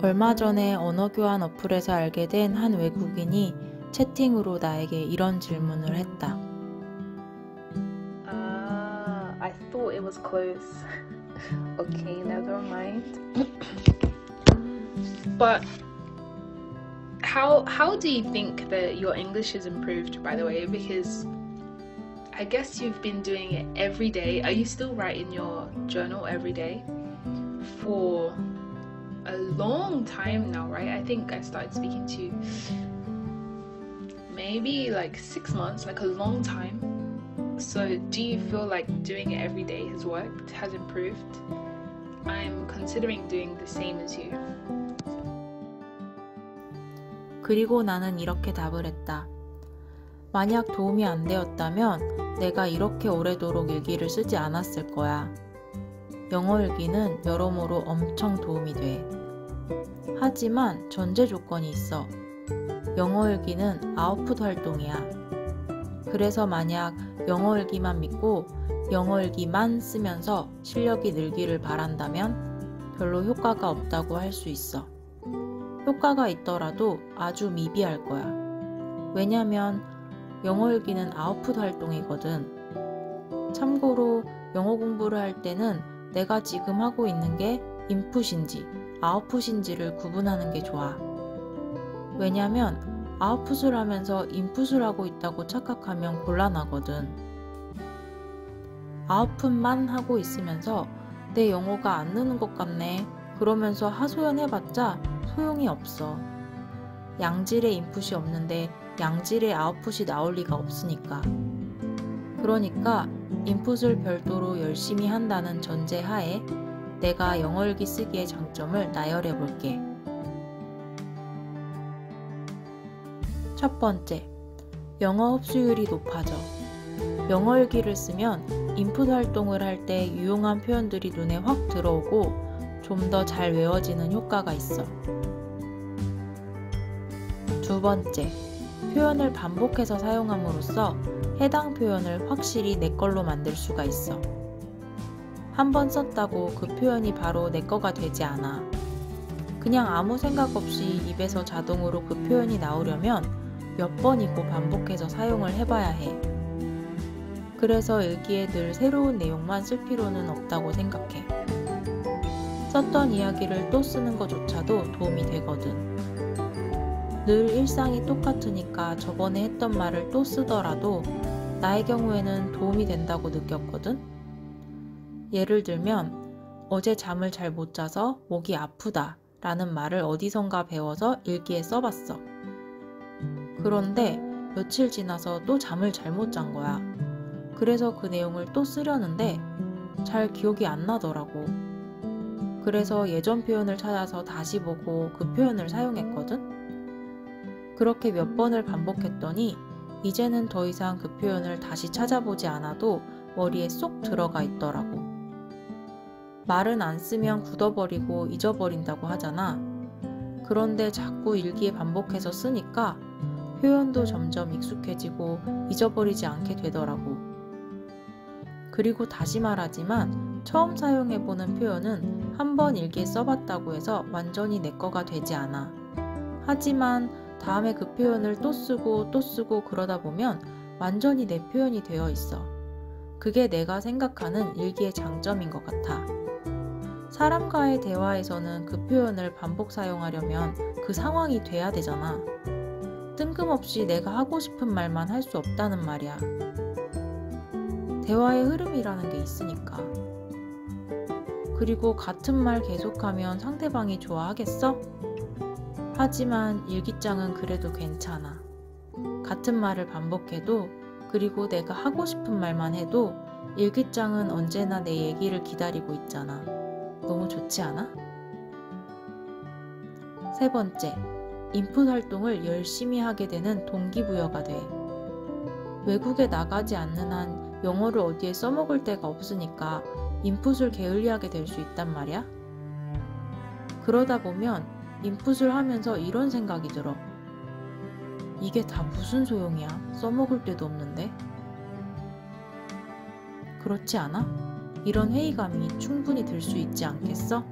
얼마 전에 언어 교환 어플에서 알게 된 한 외국인이 채팅으로 나에게 이런 질문을 했다. I thought it was close. Okay, never mind. But how do you think that your English has improved, by the way? Because I guess you've been doing it every day. Are you still writing your journal every day? For a long time now, right? I think I started speaking to you maybe like 6 months, like a long time. So do you feel like doing it every day has worked, has improved? I'm considering doing the same as you. 그리고 나는 이렇게 답을 했다. 만약 도움이 안 되었다면 내가 이렇게 오래도록 일기를 쓰지 않았을 거야. 영어 일기는 여러모로 엄청 도움이 돼. 하지만 전제 조건이 있어. 영어 일기는 아웃풋 활동이야. 그래서 만약 영어 일기만 믿고 영어 일기만 쓰면서 실력이 늘기를 바란다면 별로 효과가 없다고 할 수 있어. 효과가 있더라도 아주 미비할 거야. 왜냐면 영어 일기는 아웃풋 활동이거든. 참고로 영어 공부를 할 때는 내가 지금 하고 있는 게 인풋인지 아웃풋인지를 구분하는 게 좋아. 왜냐면 아웃풋을 하면서 인풋을 하고 있다고 착각하면 곤란하거든. 아웃풋만 하고 있으면서 내 영어가 안 느는 것 같네 그러면서 하소연해봤자 소용이 없어. 양질의 인풋이 없는데 양질의 아웃풋이 나올 리가 없으니까. 그러니까 인풋을 별도로 열심히 한다는 전제 하에 내가 영어일기 쓰기의 장점을 나열해 볼게. 첫 번째, 영어 흡수율이 높아져. 영어일기를 쓰면 인풋 활동을 할 때 유용한 표현들이 눈에 확 들어오고 좀 더 잘 외워지는 효과가 있어. 두 번째, 표현을 반복해서 사용함으로써 해당 표현을 확실히 내 걸로 만들 수가 있어. 한 번 썼다고 그 표현이 바로 내 거가 되지 않아. 그냥 아무 생각 없이 입에서 자동으로 그 표현이 나오려면 몇 번이고 반복해서 사용을 해봐야 해. 그래서 일기에 늘 새로운 내용만 쓸 필요는 없다고 생각해. 썼던 이야기를 또 쓰는 것조차도 도움이 되거든. 늘 일상이 똑같으니까 저번에 했던 말을 또 쓰더라도 나의 경우에는 도움이 된다고 느꼈거든. 예를 들면 어제 잠을 잘 못 자서 목이 아프다 라는 말을 어디선가 배워서 일기에 써봤어. 그런데 며칠 지나서 또 잠을 잘못 잔 거야. 그래서 그 내용을 또 쓰려는데 잘 기억이 안 나더라고. 그래서 예전 표현을 찾아서 다시 보고 그 표현을 사용했거든. 그렇게 몇 번을 반복했더니 이제는 더 이상 그 표현을 다시 찾아보지 않아도 머리에 쏙 들어가 있더라고. 말은 안 쓰면 굳어버리고 잊어버린다고 하잖아. 그런데 자꾸 일기에 반복해서 쓰니까 표현도 점점 익숙해지고 잊어버리지 않게 되더라고. 그리고 다시 말하지만 처음 사용해보는 표현은 한 번 일기에 써봤다고 해서 완전히 내 거가 되지 않아. 하지만 다음에 그 표현을 또 쓰고 또 쓰고 그러다 보면 완전히 내 표현이 되어 있어. 그게 내가 생각하는 일기의 장점인 것 같아. 사람과의 대화에서는 그 표현을 반복 사용하려면 그 상황이 돼야 되잖아. 뜬금없이 내가 하고 싶은 말만 할 수 없다는 말이야. 대화의 흐름이라는 게 있으니까. 그리고 같은 말 계속하면 상대방이 좋아하겠어? 하지만 일기장은 그래도 괜찮아. 같은 말을 반복해도 그리고 내가 하고 싶은 말만 해도 일기장은 언제나 내 얘기를 기다리고 있잖아. 너무 좋지 않아? 세 번째, 인풋 활동을 열심히 하게 되는 동기부여가 돼. 외국에 나가지 않는 한 영어를 어디에 써먹을 데가 없으니까 인풋을 게을리하게 될 수 있단 말이야. 그러다 보면 인풋을 하면서 이런 생각이 들어. 이게 다 무슨 소용이야? 써먹을 데도 없는데? 그렇지 않아? 이런 회의감이 충분히 들 수 있지 않겠어?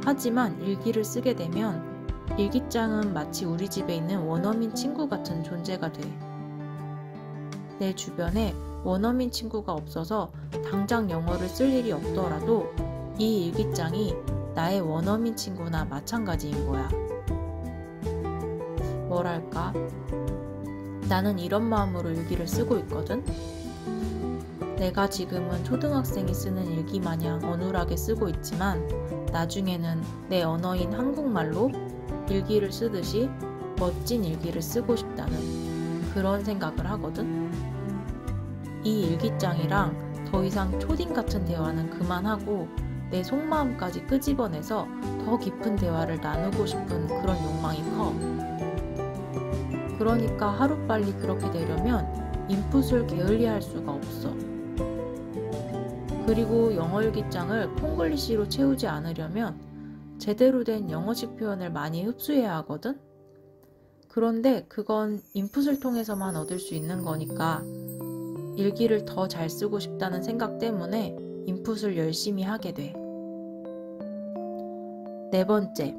하지만 일기를 쓰게 되면 일기장은 마치 우리 집에 있는 원어민 친구 같은 존재가 돼. 내 주변에 원어민 친구가 없어서 당장 영어를 쓸 일이 없더라도 이 일기장이 나의 원어민 친구나 마찬가지인 거야. 뭐랄까? 나는 이런 마음으로 일기를 쓰고 있거든? 내가 지금은 초등학생이 쓰는 일기 마냥 어눌하게 쓰고 있지만 나중에는 내 언어인 한국말로 일기를 쓰듯이 멋진 일기를 쓰고 싶다는 그런 생각을 하거든. 이 일기장이랑 더 이상 초딩 같은 대화는 그만하고 내 속마음까지 끄집어내서 더 깊은 대화를 나누고 싶은 그런 욕망이 커. 그러니까 하루빨리 그렇게 되려면 인풋을 게을리할 수가 없어. 그리고 영어 일기장을 콩글리시로 채우지 않으려면 제대로 된 영어식 표현을 많이 흡수해야 하거든? 그런데 그건 인풋을 통해서만 얻을 수 있는 거니까 일기를 더 잘 쓰고 싶다는 생각 때문에 인풋을 열심히 하게 돼. 네 번째,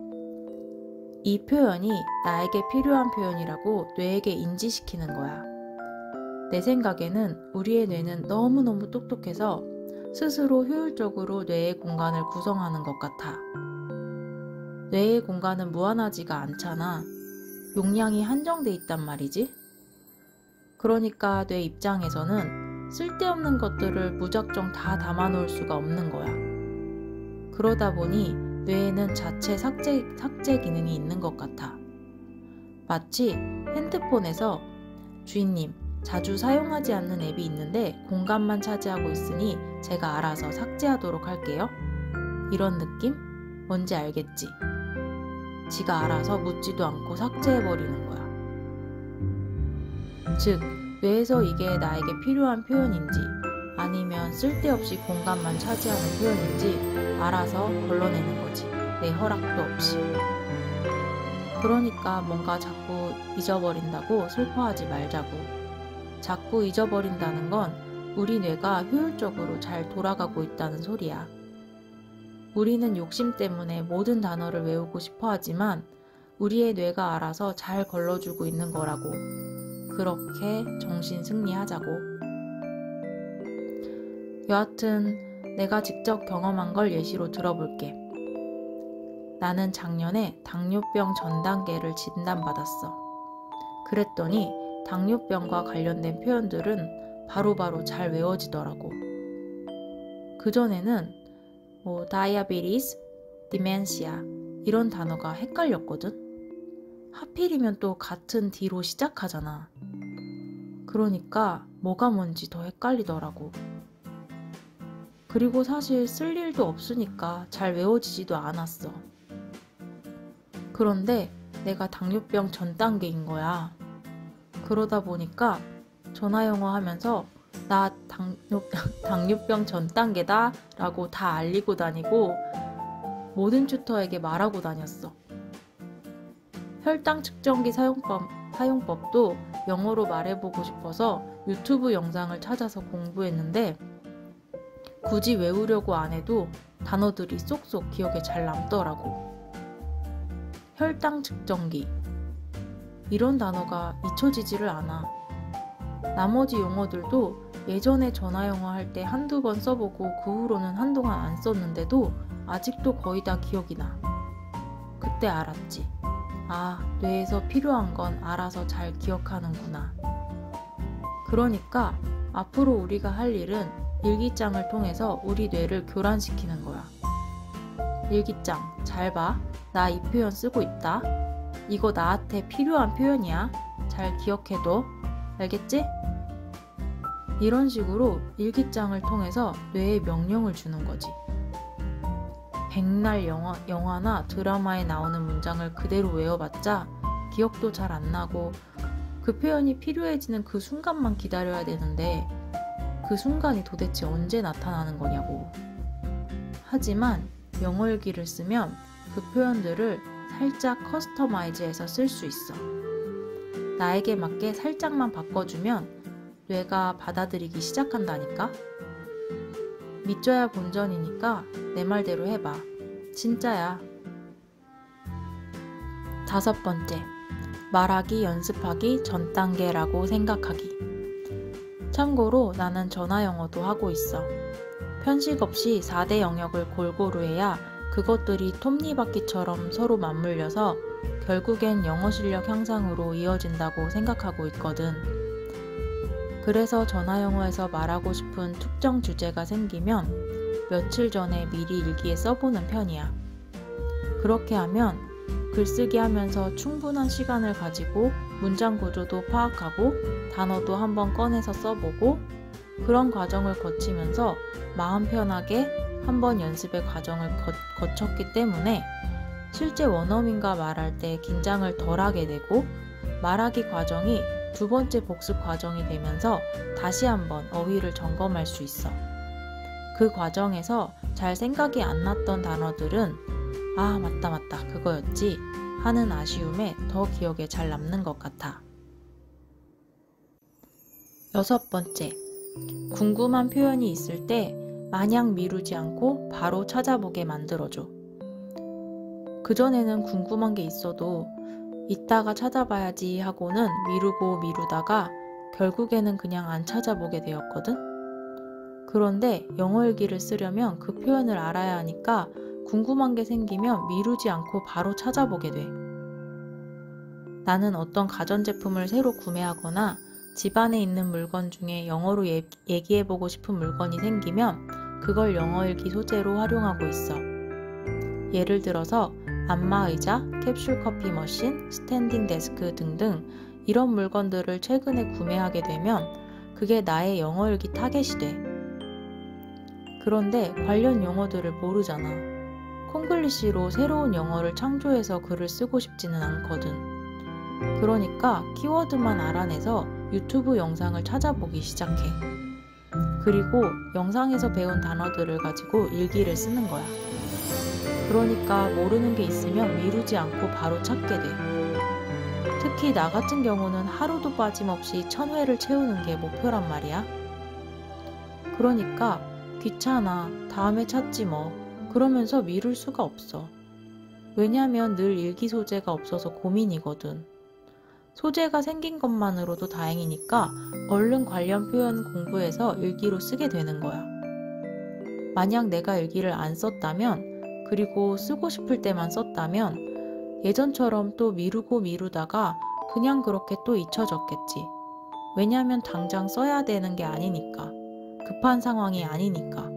이 표현이 나에게 필요한 표현이라고 뇌에게 인지시키는 거야. 내 생각에는 우리의 뇌는 너무너무 똑똑해서 스스로 효율적으로 뇌의 공간을 구성하는 것 같아. 뇌의 공간은 무한하지가 않잖아. 용량이 한정돼 있단 말이지. 그러니까 뇌 입장에서는 쓸데없는 것들을 무작정 다 담아놓을 수가 없는 거야. 그러다 보니 뇌에는 자체 삭제 기능이 있는 것 같아. 마치 핸드폰에서 주인님, 자주 사용하지 않는 앱이 있는데 공간만 차지하고 있으니 제가 알아서 삭제하도록 할게요. 이런 느낌? 뭔지 알겠지? 지가 알아서 묻지도 않고 삭제해버리는 거야. 즉, 뇌에서 이게 나에게 필요한 표현인지 아니면 쓸데없이 공간만 차지하는 표현인지 알아서 걸러내는 거지. 내 허락도 없이. 그러니까 뭔가 자꾸 잊어버린다고 슬퍼하지 말자고. 자꾸 잊어버린다는 건 우리 뇌가 효율적으로 잘 돌아가고 있다는 소리야. 우리는 욕심 때문에 모든 단어를 외우고 싶어 하지만 우리의 뇌가 알아서 잘 걸러주고 있는 거라고. 그렇게 정신 승리하자고. 여하튼 내가 직접 경험한 걸 예시로 들어볼게. 나는 작년에 당뇨병 전 단계를 진단받았어. 그랬더니 당뇨병과 관련된 표현들은 바로바로 잘 외워지더라고. 그전에는 diabetes, dementia 이런 단어가 헷갈렸거든. 하필이면 또 같은 D로 시작하잖아. 그러니까 뭐가 뭔지 더 헷갈리더라고. 그리고 사실 쓸 일도 없으니까 잘 외워지지도 않았어. 그런데 내가 당뇨병 전 단계인 거야. 그러다 보니까 전화영어 하면서 나 당뇨병 전 단계다 라고 다 알리고 다니고 모든 튜터에게 말하고 다녔어. 혈당 측정기 사용법도 영어로 말해보고 싶어서 유튜브 영상을 찾아서 공부했는데 굳이 외우려고 안 해도 단어들이 쏙쏙 기억에 잘 남더라고. 혈당 측정기 이런 단어가 잊혀지지를 않아. 나머지 용어들도 예전에 전화영어 할 때 한두 번 써보고 그 후로는 한동안 안 썼는데도 아직도 거의 다 기억이 나. 그때 알았지. 아, 뇌에서 필요한 건 알아서 잘 기억하는구나. 그러니까 앞으로 우리가 할 일은 일기장을 통해서 우리 뇌를 교란시키는 거야. 일기장, 잘 봐. 나 이 표현 쓰고 있다. 이거 나한테 필요한 표현이야. 잘 기억해둬. 알겠지? 이런 식으로 일기장을 통해서 뇌에 명령을 주는 거지. 백날 영화나 드라마에 나오는 문장을 그대로 외워봤자 기억도 잘 안 나고 그 표현이 필요해지는 그 순간만 기다려야 되는데 그 순간이 도대체 언제 나타나는 거냐고. 하지만 영어 일기를 쓰면 그 표현들을 살짝 커스터마이즈해서 쓸 수 있어. 나에게 맞게 살짝만 바꿔주면 뇌가 받아들이기 시작한다니까? 믿져야 본전이니까 내 말대로 해봐. 진짜야. 5번째, 말하기 연습하기 전 단계라고 생각하기. 참고로 나는 전화 영어도 하고 있어. 편식 없이 4대 영역을 골고루 해야 그것들이 톱니바퀴처럼 서로 맞물려서 결국엔 영어 실력 향상으로 이어진다고 생각하고 있거든. 그래서 전화 영어에서 말하고 싶은 특정 주제가 생기면 며칠 전에 미리 일기에 써보는 편이야. 그렇게 하면 글쓰기 하면서 충분한 시간을 가지고 문장 구조도 파악하고 단어도 한번 꺼내서 써보고 그런 과정을 거치면서 마음 편하게 한번 연습의 과정을 거쳤기 때문에 실제 원어민과 말할 때 긴장을 덜하게 되고 말하기 과정이 2번째 복습 과정이 되면서 다시 한번 어휘를 점검할 수 있어. 그 과정에서 잘 생각이 안 났던 단어들은 아 맞다 그거였지 하는 아쉬움에 더 기억에 잘 남는 것 같아. 6번째, 궁금한 표현이 있을 때 마냥 미루지 않고 바로 찾아보게 만들어줘. 그전에는 궁금한 게 있어도 이따가 찾아봐야지 하고는 미루다가 결국에는 그냥 안 찾아보게 되었거든. 그런데 영어 일기를 쓰려면 그 표현을 알아야 하니까 궁금한 게 생기면 미루지 않고 바로 찾아보게 돼. 나는 어떤 가전제품을 새로 구매하거나 집안에 있는 물건 중에 영어로 얘기해보고 싶은 물건이 생기면 그걸 영어일기 소재로 활용하고 있어. 예를 들어서 안마의자, 캡슐 커피 머신, 스탠딩 데스크 등등 이런 물건들을 최근에 구매하게 되면 그게 나의 영어일기 타겟이 돼. 그런데 관련 용어들을 모르잖아. 콩글리시로 새로운 영어를 창조해서 글을 쓰고 싶지는 않거든. 그러니까 키워드만 알아내서 유튜브 영상을 찾아보기 시작해. 그리고 영상에서 배운 단어들을 가지고 일기를 쓰는 거야. 그러니까 모르는 게 있으면 미루지 않고 바로 찾게 돼. 특히 나 같은 경우는 하루도 빠짐없이 1000회를 채우는 게 목표란 말이야. 그러니까 귀찮아, 다음에 찾지 뭐 그러면서 미룰 수가 없어. 왜냐면 늘 일기 소재가 없어서 고민이거든. 소재가 생긴 것만으로도 다행이니까 얼른 관련 표현 공부해서 일기로 쓰게 되는 거야. 만약 내가 일기를 안 썼다면 그리고 쓰고 싶을 때만 썼다면 예전처럼 또 미루다가 그냥 그렇게 또 잊혀졌겠지. 왜냐면 당장 써야 되는 게 아니니까. 급한 상황이 아니니까.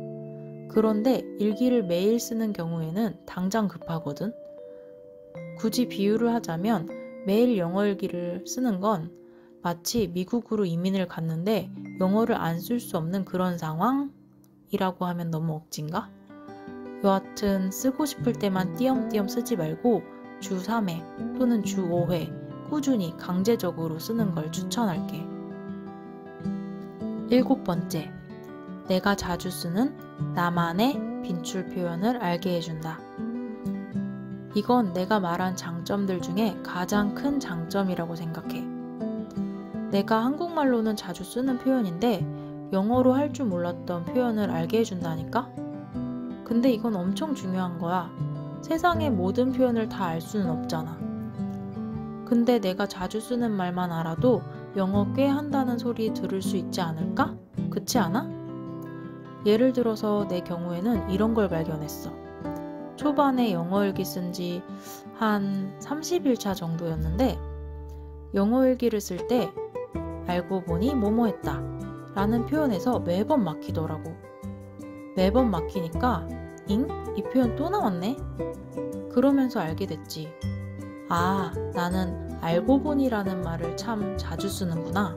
그런데 일기를 매일 쓰는 경우에는 당장 급하거든. 굳이 비유를 하자면 매일 영어 일기를 쓰는 건 마치 미국으로 이민을 갔는데 영어를 안 쓸 수 없는 그런 상황이라고 하면 너무 억진가? 여하튼 쓰고 싶을 때만 띄엄띄엄 쓰지 말고 주 3회 또는 주 5회 꾸준히 강제적으로 쓰는 걸 추천할게. 7번째, 내가 자주 쓰는 나만의 빈출 표현을 알게 해준다. 이건 내가 말한 장점들 중에 가장 큰 장점이라고 생각해. 내가 한국말로는 자주 쓰는 표현인데 영어로 할 줄 몰랐던 표현을 알게 해준다니까? 근데 이건 엄청 중요한 거야. 세상의 모든 표현을 다 알 수는 없잖아. 근데 내가 자주 쓰는 말만 알아도 영어 꽤 한다는 소리 들을 수 있지 않을까? 그렇지 않아? 예를 들어서 내 경우에는 이런 걸 발견했어. 초반에 영어 일기 쓴 지 한 30일차 정도였는데 영어 일기를 쓸 때 알고 보니 뭐뭐 했다 라는 표현에서 매번 막히더라고. 매번 막히니까 잉? 이 표현 또 나왔네? 그러면서 알게 됐지. 아, 나는 알고 보니라는 말을 참 자주 쓰는구나.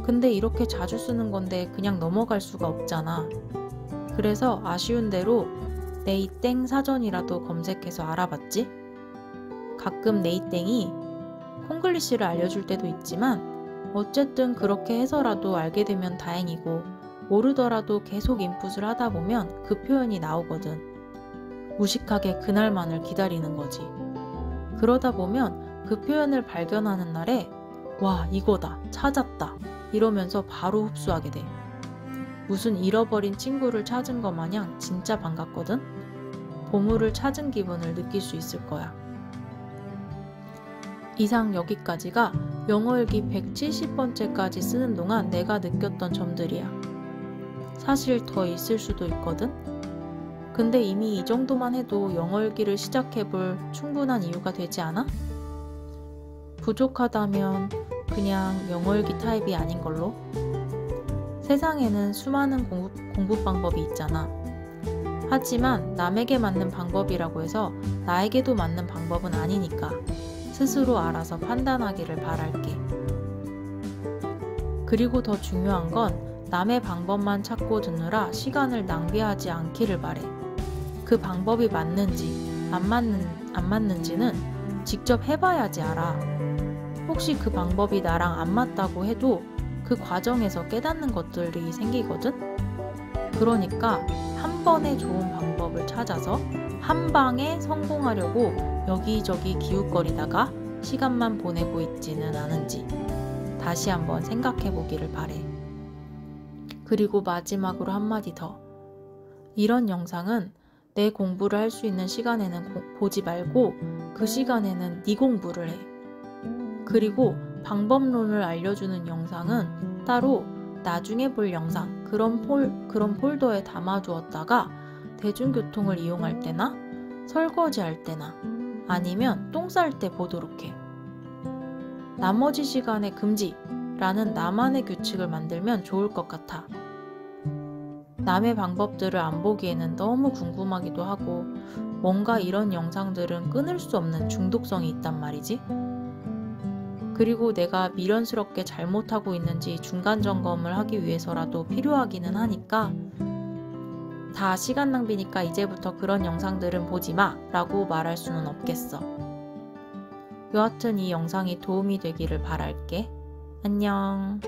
근데 이렇게 자주 쓰는 건데 그냥 넘어갈 수가 없잖아. 그래서 아쉬운 대로 네이땡 사전이라도 검색해서 알아봤지. 가끔 네이땡이 콩글리시를 알려줄 때도 있지만 어쨌든 그렇게 해서라도 알게 되면 다행이고 모르더라도 계속 인풋을 하다 보면 그 표현이 나오거든. 무식하게 그날만을 기다리는 거지. 그러다 보면 그 표현을 발견하는 날에 와 이거다 찾았다 이러면서 바로 흡수하게 돼. 무슨 잃어버린 친구를 찾은 것 마냥 진짜 반갑거든? 보물을 찾은 기분을 느낄 수 있을 거야. 이상 여기까지가 영어일기 170번째까지 쓰는 동안 내가 느꼈던 점들이야. 사실 더 있을 수도 있거든? 근데 이미 이 정도만 해도 영어일기를 시작해볼 충분한 이유가 되지 않아? 부족하다면 그냥 영어일기 타입이 아닌 걸로? 세상에는 수많은 공부 방법이 있잖아. 하지만 남에게 맞는 방법이라고 해서 나에게도 맞는 방법은 아니니까 스스로 알아서 판단하기를 바랄게. 그리고 더 중요한 건 남의 방법만 찾고 듣느라 시간을 낭비하지 않기를 바래. 그 방법이 맞는지 안 맞는지는 직접 해봐야지 알아. 혹시 그 방법이 나랑 안 맞다고 해도 그 과정에서 깨닫는 것들이 생기거든? 그러니까 한 번에 좋은 방법을 찾아서 한 방에 성공하려고 여기저기 기웃거리다가 시간만 보내고 있지는 않은지 다시 한번 생각해 보기를 바래. 그리고 마지막으로 한마디 더. 이런 영상은 내 공부를 할 수 있는 시간에는 보지 말고 그 시간에는 네 공부를 해. 그리고 방법론을 알려주는 영상은 따로 나중에 볼 영상 그런 폴더에 담아두었다가 대중교통을 이용할 때나 설거지할 때나 아니면 똥 쌀 때 보도록 해. 나머지 시간에 금지라는 나만의 규칙을 만들면 좋을 것 같아. 남의 방법들을 안 보기에는 너무 궁금하기도 하고 뭔가 이런 영상들은 끊을 수 없는 중독성이 있단 말이지. 그리고 내가 미련스럽게 잘못하고 있는지 중간 점검을 하기 위해서라도 필요하기는 하니까 다 시간 낭비니까 이제부터 그런 영상들은 보지 마 라고 말할 수는 없겠어. 여하튼 이 영상이 도움이 되기를 바랄게. 안녕.